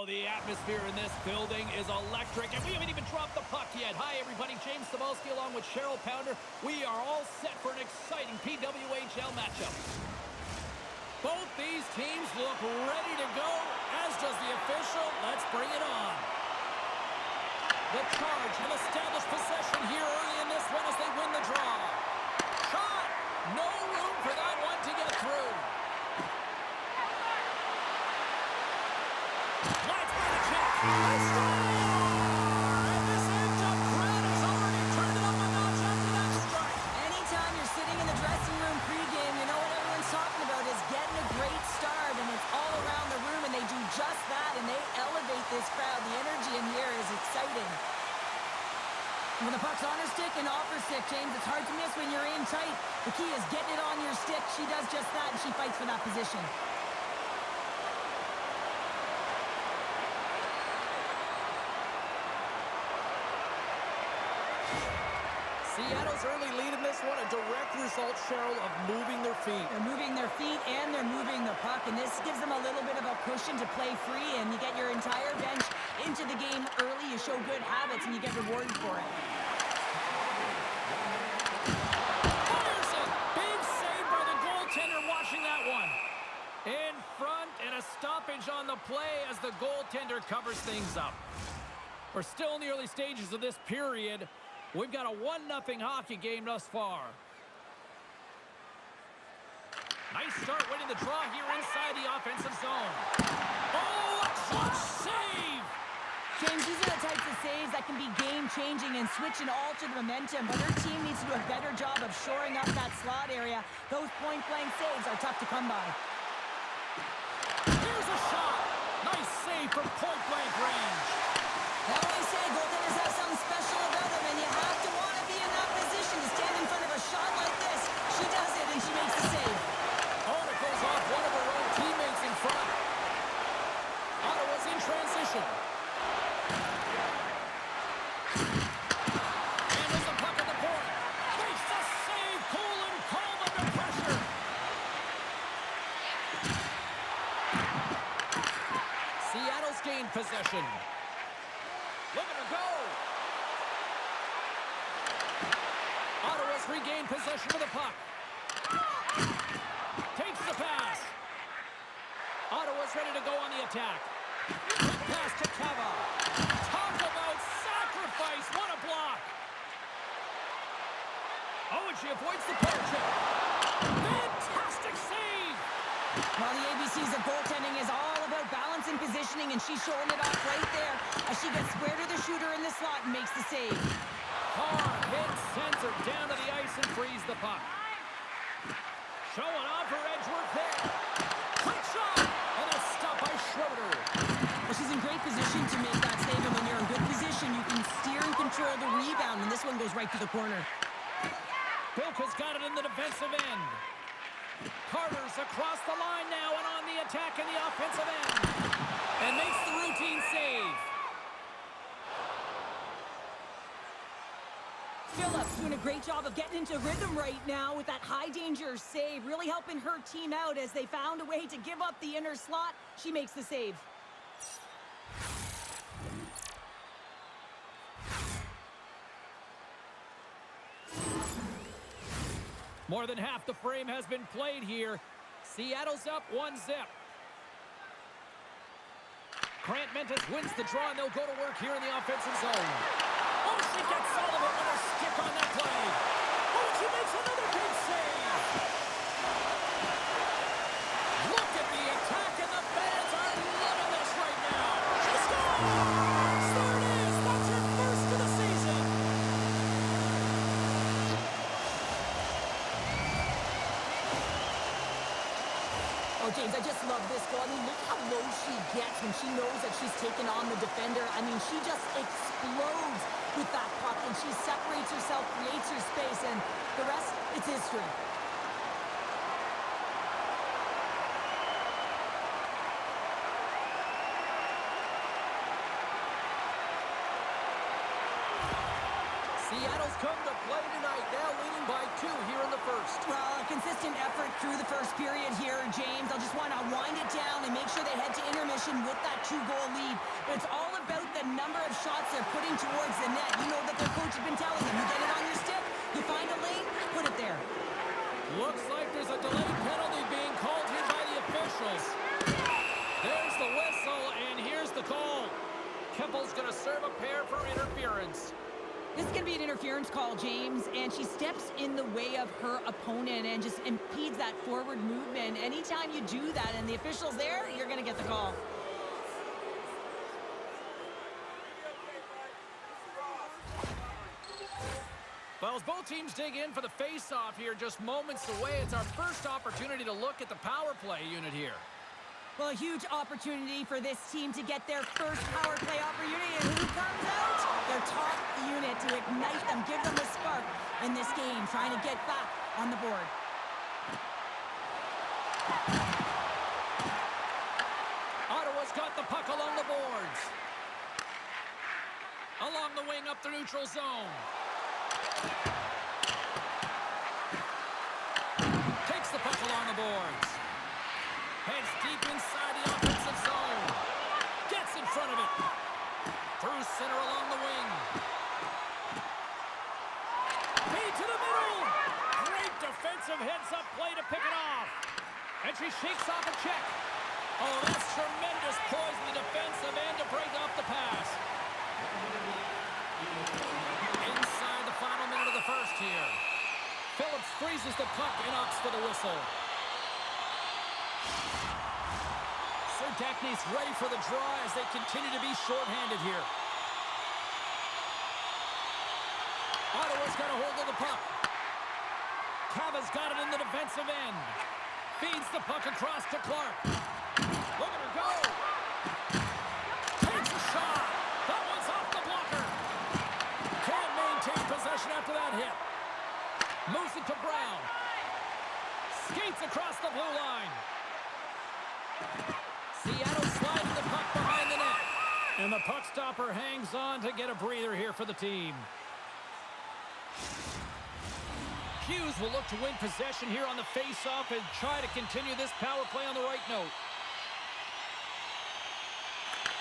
the atmosphere in this building is electric, and we haven't even dropped the puck yet. Hi, everybody. James Cebulski along with Cheryl Pounder. We are all set for an exciting PWHL matchup. Both these teams look ready to go, as does the official. Let's bring it on. The Charge have established possession here early in this one as they win the draw. Shot! No room for that one to get through. Lights by the check. And this end-up crowd has already turned it up a notch after that strike. Anytime you're sitting in the dressing room pregame, you know what everyone's talking about is getting a great start, and it's all around the room, and they do just that, and they elevate this crowd. The energy in here is exciting. When the puck's on her stick and off her stick, James, it's hard to miss when you're in tight. The key is getting it on your stick. She does just that, and she fights for that position. Seattle's early lead in this one, a direct result, Cheryl, of moving their feet. They're moving their feet and they're moving the puck, and this gives them a little bit of a cushion to play free, and you get your entire bench into the game early. You show good habits, and you get rewarded for it. Fires it! Big save by the goaltender watching that one. In front, and a stoppage on the play as the goaltender covers things up. We're still in the early stages of this period. We've got a 1-0 hockey game thus far. Nice start winning the draw here inside the offensive zone. Oh, a clutch save! James, these are the types of saves that can be game-changing and switch and alter the momentum, but their team needs to do a better job of shoring up that slot area. Those point-blank saves are tough to come by. Here's a shot. Nice save from point-blank range. Now they say goaltenders have something special about them, and you have to want to be in that position to stand in front of a shot like this. She does it, and she makes the save. Oh, and it goes off one of her own teammates in front. Ottawa's in transition. And there's the puck at the point. Makes the save. Cool and calm under pressure. Seattle's gained possession. Look at her go! Ottawa's regained possession of the puck. Takes the pass. Ottawa's ready to go on the attack. Quick pass to Cava. Talk about sacrifice. What a block! Oh, and she avoids the power check. Fantastic save! Well, the ABCs of goaltending is all about balance and positioning, and she's showing it off right there as she gets square to the shooter in the slot and makes the save. Hard hit sends her down to the ice and frees the puck. Showing off her edge work there. Quick shot! And a stop by Schroeder. Well, she's in great position to make that save, and when you're in good position, you can steer and control the rebound, and this one goes right to the corner. Bilka's got it in the defensive end. Carter's across the line now and on the attack in the offensive end. And makes the routine save. Phillips doing a great job of getting into rhythm right now with that high-danger save, really helping her team out as they found a way to give up the inner slot. She makes the save. More than half the frame has been played here. Seattle's up 1-0. Grant Mentis wins the draw, and they'll go to work here in the offensive zone. Oh, she gets Sullivan with her stick on that play. Oh, she makes another big save. Look at the attack, and the fans are loving this right now. She scores! There it is. That's her first of the season. Oh, James, I just love this goal. I mean, look how low she gets when she knows that she's taken on the defender. I mean, she just explodes with that puck, and she separates herself, creates her space, and the rest, it's history. Seattle's come to play tonight, now leading by 2 here in the first. Well, a consistent effort through the first period here, James. They'll just want to wind it down and make sure they head to intermission with that 2-goal lead. But it's all about the number of shots they're putting towards the net. You know that their coach has been telling them, you get it on your stick, you find a lane, put it there. Looks like there's a delayed penalty being called here by the officials. There's the whistle, and here's the call. Kempel's going to serve a pair for interference. This is going to be an interference call, James, and she steps in the way of her opponent and just impedes that forward movement. Anytime you do that and the official's there, you're going to get the call. Well, as both teams dig in for the face-off here, just moments away, it's our first opportunity to look at the power play unit here. Well, a huge opportunity for this team to get their first power play opportunity. And who comes out? Their top unit to ignite them, give them a spark in this game, trying to get back on the board. Ottawa's got the puck along the boards. Along the wing up the neutral zone. Takes the puck along the boards. Heads deep inside the offensive zone. Gets in front of it. Through center along the wing. Feed to the middle. Great defensive heads-up play to pick it off. And she shakes off a check. Oh, that's tremendous poise in the defensive end to break off the pass. Inside the final minute of the first here. Phillips freezes the puck and opts for the whistle. Sertakny's ready for the draw as they continue to be shorthanded here. Ottawa's got a hold of the puck. Cava's got it in the defensive end. Feeds the puck across to Clark. Look at her go. Takes a shot. That one's off the blocker. Can't maintain possession after that hit. Moves it to Brown. Skates across the blue line. Seattle sliding the puck behind the net. And the puck stopper hangs on to get a breather here for the team. Hughes will look to win possession here on the face-off and try to continue this power play on the right note.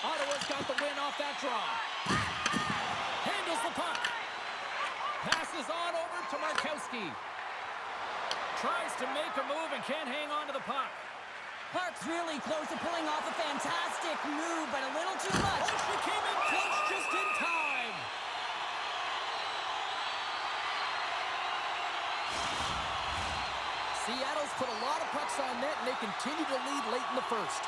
Ottawa's got the win off that draw. Handles the puck. Passes on over to Markowski. Tries to make a move and can't hang on to the puck. Park's really close to pulling off a fantastic move, but a little too much. Oh, she came in clutch just in time. Seattle's put a lot of pucks on net, and they continue to lead late in the first.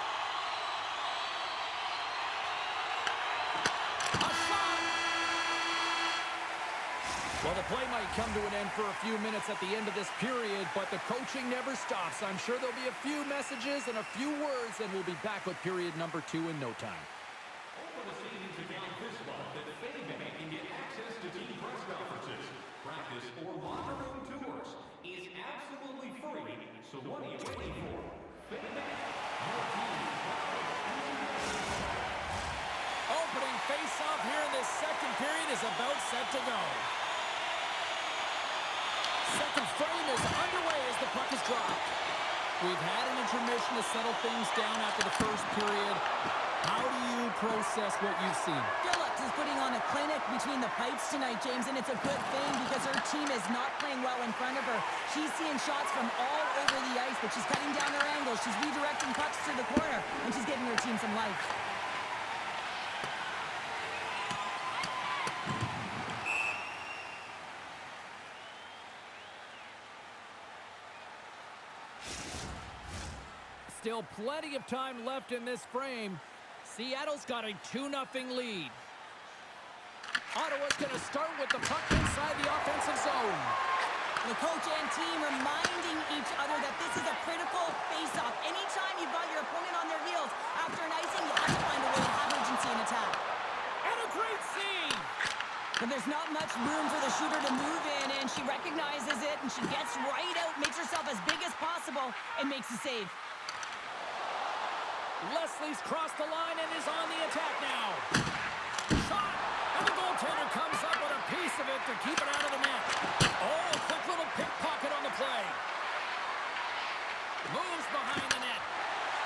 A shot! Well, the play might come to an end for a few minutes at the end of this period, but the coaching never stops. I'm sure there'll be a few messages and a few words, and we'll be back with period number 2 in no time. Over the seasons account this month that FanBank can get access to team press conferences, practice, or locker room tours is absolutely free. So what are you waiting for? FanBank, your team. Opening face-off here in this second period is about set to go. Second frame is underway as the puck is dropped. We've had an intermission to settle things down after the first period. How do you process what you've seen? Phillips is putting on a clinic between the pipes tonight, James, and it's a good thing because her team is not playing well in front of her. She's seeing shots from all over the ice, but she's cutting down her angles. She's redirecting pucks to the corner, and she's giving her team some life. Still plenty of time left in this frame. Seattle's got a 2-0 lead. Ottawa's going to start with the puck inside the offensive zone. The coach and team reminding each other that this is a critical face-off. Anytime you've got your opponent on their heels after an icing, you have to find a way to have urgency in attack. And a great save! But there's not much room for the shooter to move in, and she recognizes it, and she gets right out, makes herself as big as possible, and makes the save. Leslie's crossed the line and is on the attack now. Shot! And the goaltender comes up with a piece of it to keep it out of the net. Oh, quick little pickpocket on the play. Moves behind the net.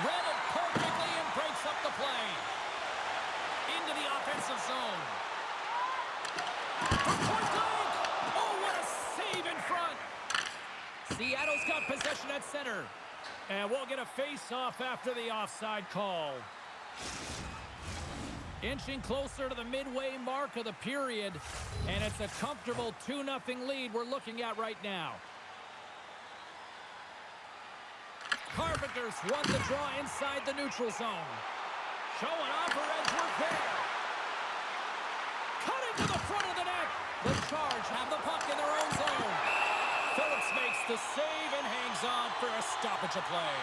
Read it perfectly and breaks up the play. Into the offensive zone. From point blank. Oh, what a save in front. Seattle's got possession at center. And we'll get a face-off after the offside call. Inching closer to the midway mark of the period. And it's a comfortable 2-0 lead we're looking at right now. Carpenters won the draw inside the neutral zone. Showing off her edge work there. Cut into the front of the net. The Charge have the puck in their own zone. Phillips makes the save and hangs on for a stoppage of play.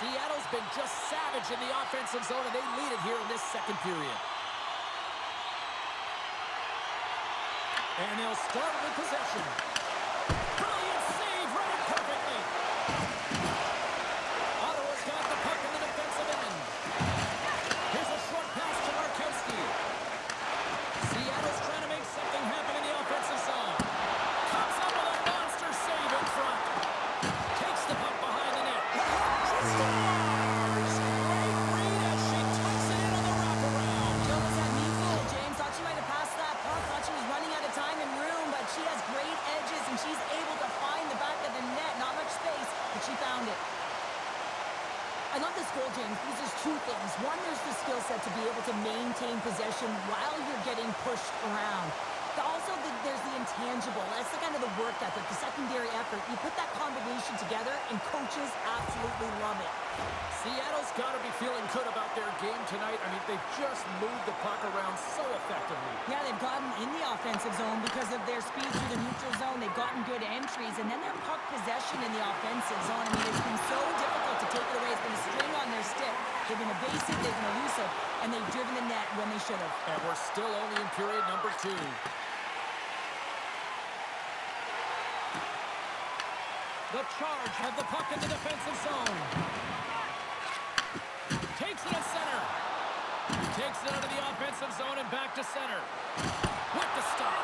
Seattle's been just savage in the offensive zone, and they lead it here in this second period. And they'll start with possession. Brilliant save, read it perfectly. Ottawa's got the puck in the defensive end. Here's a short pass to Markowski. Seattle's trying to make something happen in the offensive zone. Comes up with a monster save in front. Takes the puck behind the net. She scores! Great read as she tucks it in on the wraparound. She almost had me fooled, James. Thought she might have passed that puck. Thought she was running out of time and room, but she has great edges, and she's able to find the back of the net. Not much space, but she found it. I love this goal, James, because there's two things. One, there's the skill set to be able to maintain possession while you're getting pushed around. But also, there's the intangible. That's the kind of the work ethic, the secondary effort. You put that combination together, and coaches absolutely love it. Seattle's got to be feeling good about their game tonight. I mean, they've just moved the puck around so effectively. Yeah, they've gotten in the offensive zone because of their speed through the neutral zone. They've gotten good entries, and then their puck possession in the offensive zone. I mean, it's been so difficult to take it away. It's been a string on their stick. They've been evasive, they've been elusive, and they've driven the net when they should have. And we're still only in period number 2. The Charge have the puck in the defensive zone. Takes it at center. Takes it out of the offensive zone and back to center. With the stop.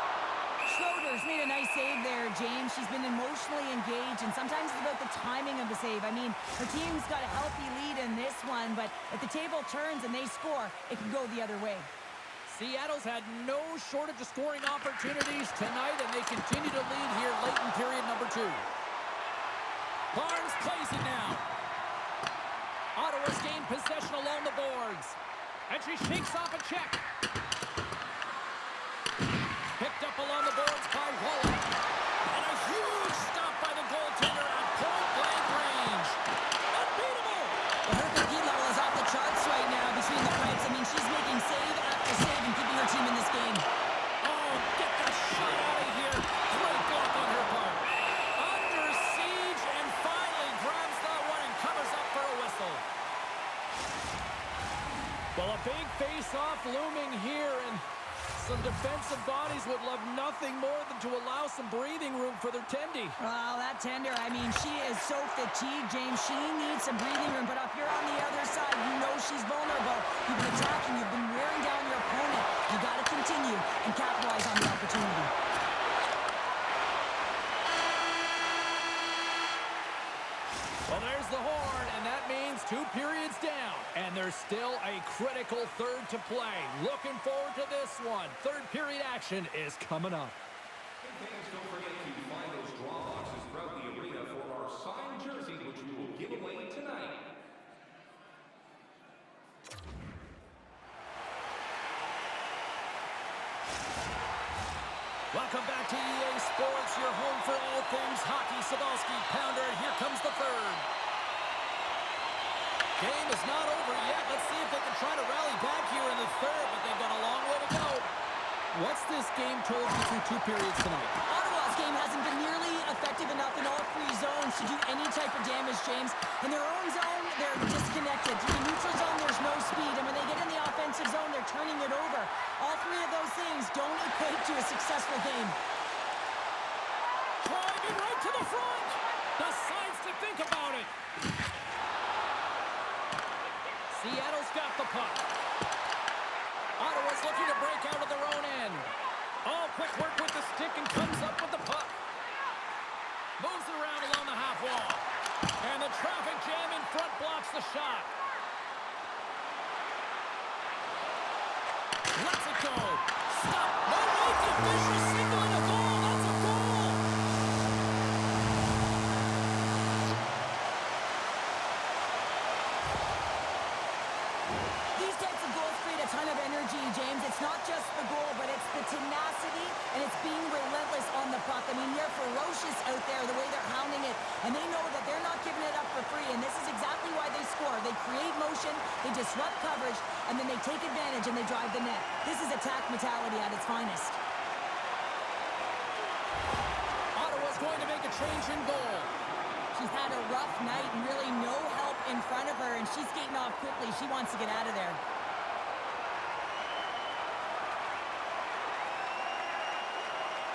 Schroeder's made a nice save there, James. She's been emotionally engaged, and sometimes it's about the timing of the save. I mean, her team's got a healthy lead in this one, but if the table turns and they score, it can go the other way. Seattle's had no shortage of scoring opportunities tonight, and they continue to lead here late in period number 2. Barnes plays it now. Ottawa's gained possession along the boards. And she shakes off a check. Picked up along the boards by Waller. And a huge stop by the goaltender at point-blank range. Unbeatable! Well, her thinking level is off the charts right now between the pipes. I mean, she's making save after save and keeping her team in this game. Oh, get the shot out of here. Great block on her part. Under siege and finally grabs that one and covers up for a whistle. Well, a big face-off looming here, and some defensive bodies would love nothing more than to allow some breathing room for their tendy. Well, that tender, I mean, she is so fatigued, James. She needs some breathing room, but if you're on the other side, you know she's vulnerable. You've been attacking, you've been wearing down your opponent. You got to continue and capitalize on the opportunity. Well, there's the horn, and that means 2 periods down. And there's still a critical third to play. Looking forward to this one. Third period action is coming up. Fans, don't forget to find those draw boxes throughout the arena for our signed jersey, which we will give away tonight. Welcome back to EA Sports, your home for all things hockey. Cybulski, Pounder, and here comes the third. Game is not over yet. Let's see if they can try to rally back here in the third, but they've got a long way to go. What's this game told you through 2 periods tonight? Ottawa's game hasn't been nearly effective enough in all 3 zones to do any type of damage, James. In their own zone, they're disconnected. Through the neutral zone, there's no speed. And when they get in the offensive zone, they're turning it over. All 3 of those things don't equate to a successful game. Driving right to the front. Decides to think about it. Seattle's got the puck. Ottawa's looking to break out of their own end. Oh, quick work with the stick and comes up with the puck. Moves it around along the half wall. And the traffic jam in front blocks the shot. Lets it go. Stop. No way. The official signaling a goal. That's a goal. These types of goals create a ton of energy, James. It's not just the goal, but it's the tenacity and it's being relentless on the puck. I mean, they're ferocious out there, the way they're hounding it, and they know that they're not giving it up for free, and this is exactly why they score. They create motion, they disrupt coverage, and then they take advantage and they drive the net. This is attack mentality at its finest. Ottawa's going to make a change in goal. She's had a rough night and really no help in front of her, and she's skating off quickly. She wants to get out of there.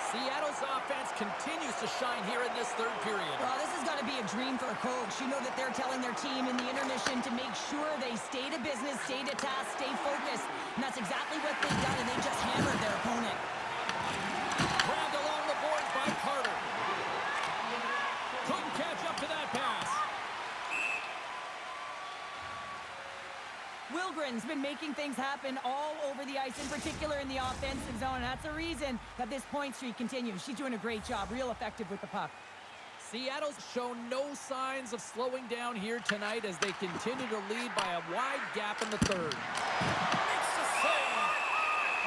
Seattle's offense continues to shine here in this third period. Well, this has got to be a dream for a coach. You know that they're telling their team in the intermission to make sure they stay to business, stay to task, stay focused. And that's exactly what they've done, and they just hammered their opponent. Grabbed along the boards by Carter. Couldn't catch up to that pass. Wilgren's been making things happen all over the ice, in particular in the offensive zone. That's the reason that this point streak continues. She's doing a great job, real effective with the puck. Seattle's shown no signs of slowing down here tonight as they continue to lead by a wide gap in the third. Makes the save.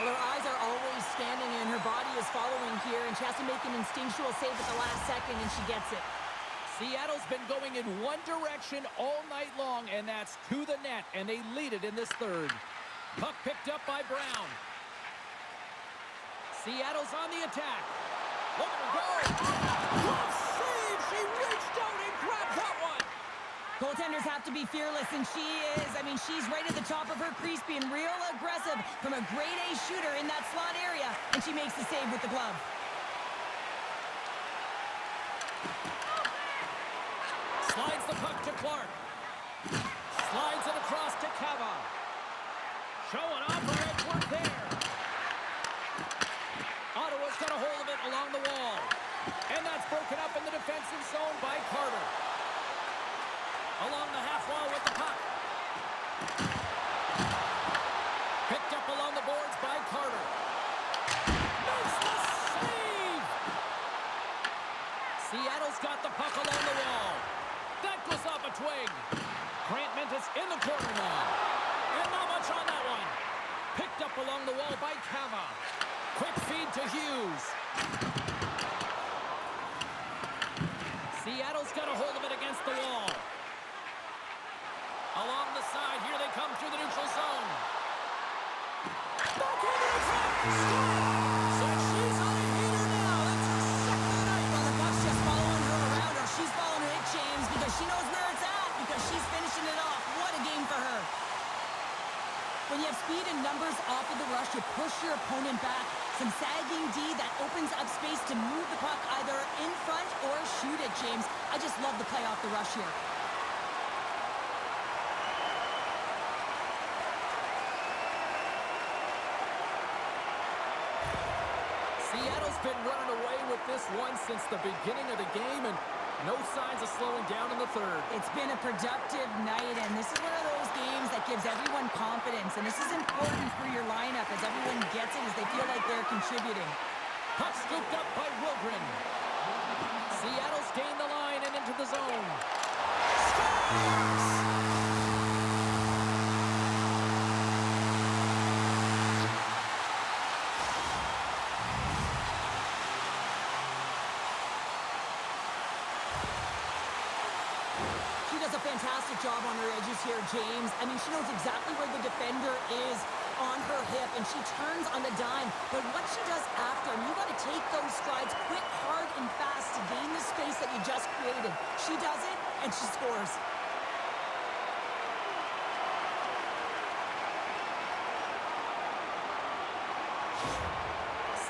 Well, her eyes are always scanning, and her body is following here, and she has to make an instinctual save at the last second, and she gets it. Seattle's been going in one direction all night long, and that's to the net, and they lead it in this third. Puck picked up by Brown. Seattle's on the attack. Look at her go. Good save. She reached out and grabbed that one. Goaltenders have to be fearless, and she is. I mean, she's right at the top of her crease, being real aggressive from a grade A shooter in that slot area, and she makes the save with the glove. Slides the puck to Clark. Slides it across to Cava. Showing off her edge work there. Ottawa's got a hold of it along the wall. And that's broken up in the defensive zone by Carter. Along the half wall with the puck. Picked up along the boards by Carter. Makes the save! Seattle's got the puck along the wall. That goes off a twig. Grant Mentis in the corner now. And not much on that one. Picked up along the wall by Cava. Quick feed to Hughes. Seattle's got a hold of it against the wall. Along the side, here they come through the neutral zone. Back into the attack. So she's on a heater now. That's her second night. Well, the puck's just following her around, or she's following it, James, because she knows where it's at, because she's finishing it off. What a game for her. When you have speed and numbers off of the rush, you push your opponent back. Some sagging D that opens up space to move the puck either in front or shoot it, James. I just love the play off the rush here. Seattle's been running away with this one since the beginning of the game, and no signs of slowing down in the third. It's been a productive night, and this is one of those games that gives everyone confidence, and this is important for your lineup as everyone gets it, as they feel like they're contributing. Puck scooped up by Wilgren. Seattle's gained the line and into the zone. Scores! Fantastic job on her edges here, James. I mean, she knows exactly where the defender is on her hip, and she turns on the dime. But what she does after, and you got to take those strides quick, hard, and fast to gain the space that you just created. She does it, and she scores.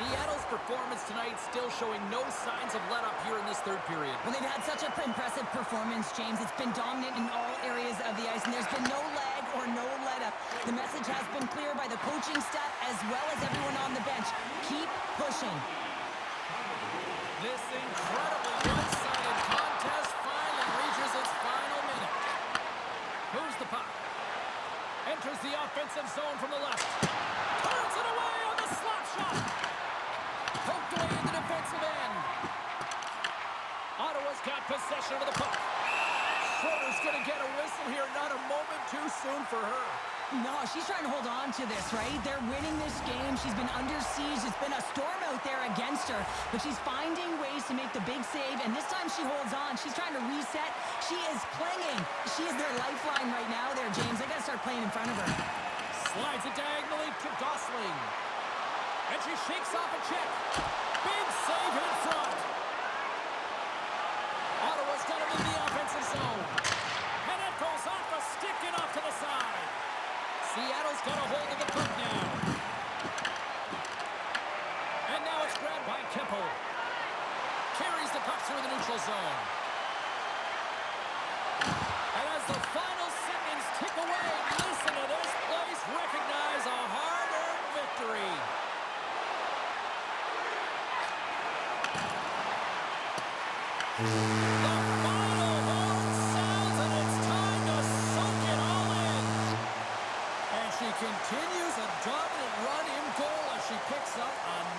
Seattle's performance tonight still showing no signs of let up here in this third period. Well, they've had such an impressive performance, James. It's been dominant in all areas of the ice, and there's been no lag or no let-up. The message has been clear by the coaching staff as well as everyone on the bench. Keep pushing. This incredibly one-sided contest finally reaches its final minute. Moves the puck. Enters the offensive zone from the left. Turns it away on the slap shot. Poked away in the defensive end. Ottawa's got possession of the puck. Schroeder's going to get a whistle here. Not a moment too soon for her. No, she's trying to hold on to this, right? They're winning this game. She's been under siege. It's been a storm out there against her, but she's finding ways to make the big save, and this time she holds on. She's trying to reset. She is clinging. She is their lifeline right now there, James. They got to start playing in front of her. Slides it diagonally to Gosling. And she shakes off a check. Big save in front. Ottawa's got it in the offensive zone. And it goes off a stick and off to the side. Seattle's got a hold of the puck now. And now it's grabbed by Keppel. Carries the puck through the neutral zone. And as the final seconds tick away, listen to this place recognize a hard-earned victory. The final horn sounds, and it's time to soak it all in. And she continues a dominant run in goal as she picks up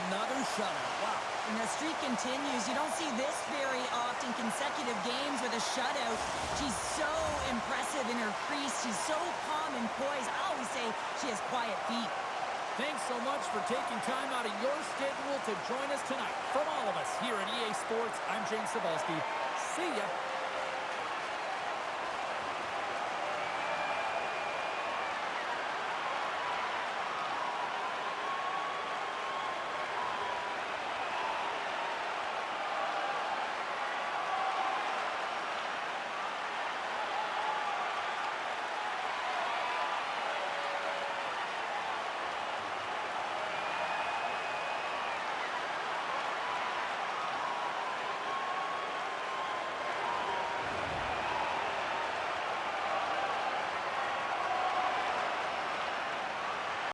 another shutout. Wow. And the streak continues. You don't see this very often, consecutive games with a shutout. She's so impressive in her crease. She's so calm and poised. I always say she has quiet feet. Thanks so much for taking time out of your schedule to join us tonight. From all of us here at EA Sports, I'm James Cebulski. See ya.